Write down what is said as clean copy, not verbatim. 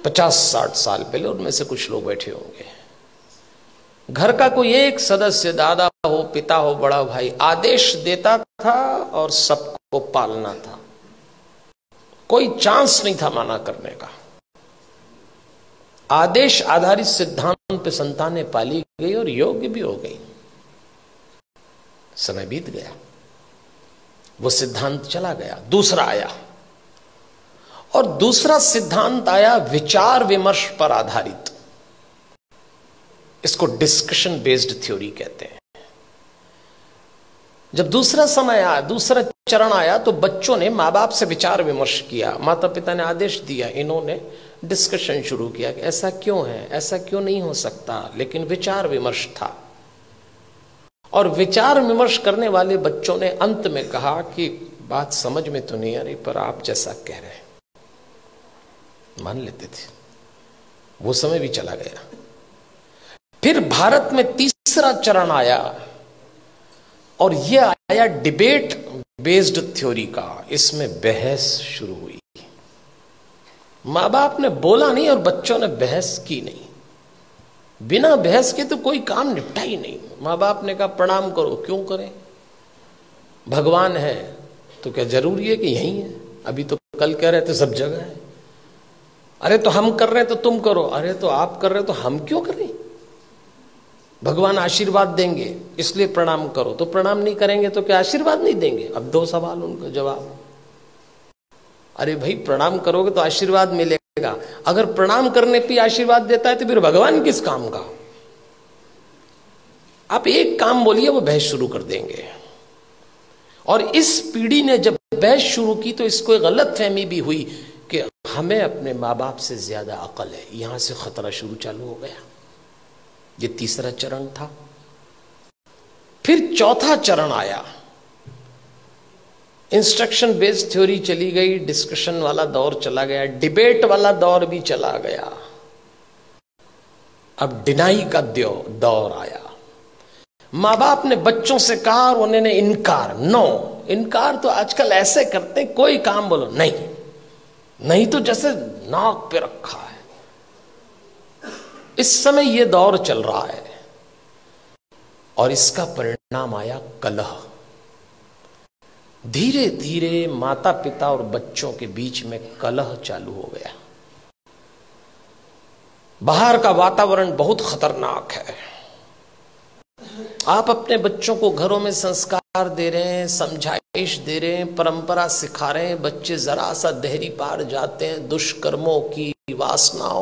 50-60 साल पहले, उनमें से कुछ लोग बैठे होंगे। घर का कोई एक सदस्य, दादा हो, पिता हो, बड़ा भाई, आदेश देता था और सबको पालना था। कोई चांस नहीं था माना करने का। आदेश आधारित सिद्धांत पे संतानें पाली गई और योग्य भी हो गई। समय बीत गया, वो सिद्धांत चला गया, दूसरा आया। और दूसरा सिद्धांत आया विचार विमर्श पर आधारित। इसको डिस्कशन बेस्ड थ्योरी कहते हैं। जब दूसरा समय आया, दूसरा चरण आया, तो बच्चों ने मां बाप से विचार विमर्श किया। माता पिता ने आदेश दिया, इन्होंने डिस्कशन शुरू किया कि ऐसा क्यों है, ऐसा क्यों नहीं हो सकता। लेकिन विचार विमर्श था, और विचार विमर्श करने वाले बच्चों ने अंत में कहा कि बात समझ में तो नहीं आ रही, पर आप जैसा कह रहे हैं मान लेते थे। वो समय भी चला गया। फिर भारत में तीसरा चरण आया, और यह आया डिबेट बेस्ड थ्योरी का। इसमें बहस शुरू हुई। मां बाप ने बोला नहीं और बच्चों ने बहस की नहीं। बिना बहस के तो कोई काम निपटा ही नहीं। मां बाप ने कहा प्रणाम करो, क्यों करें, भगवान है तो क्या जरूरी है कि यही है? अभी तो कल कह रहे थे सब जगह है। अरे तो हम कर रहे हैं तो तुम करो, अरे तो आप कर रहे हो तो हम क्यों करें? भगवान आशीर्वाद देंगे इसलिए प्रणाम करो, तो प्रणाम नहीं करेंगे तो क्या आशीर्वाद नहीं देंगे? अब 2 सवाल उनका जवाब। अरे भाई प्रणाम करोगे तो आशीर्वाद मिलेगा, अगर प्रणाम करने पे आशीर्वाद देता है तो फिर भगवान किस काम का? आप एक काम बोलिए, वो बहस शुरू कर देंगे। और इस पीढ़ी ने जब बहस शुरू की तो इसको एक गलत फहमी भी हुई कि हमें अपने माँ बाप से ज्यादा अकल है। यहां से खतरा शुरू चालू हो गया। ये तीसरा चरण था। फिर चौथा चरण आया। इंस्ट्रक्शन बेस्ड थ्योरी चली गई, डिस्कशन वाला दौर चला गया, डिबेट वाला दौर भी चला गया। अब डिनाई का दौर आया। मां बाप ने बच्चों से कहा और उन्होंने इनकार। नो, इनकार तो आजकल ऐसे करते हैं, कोई काम बोलो नहीं, नहीं तो जैसे नाक पे रखा है। इस समय यह दौर चल रहा है, और इसका परिणाम आया कलह। धीरे धीरे माता पिता और बच्चों के बीच में कलह चालू हो गया। बाहर का वातावरण बहुत खतरनाक है। आप अपने बच्चों को घरों में संस्कार दे रहे हैं, समझाइश दे रहे हैं, परंपरा सिखा रहे हैं, बच्चे जरा सा देहरी पार जाते हैं, दुष्कर्मों की, वासनाओं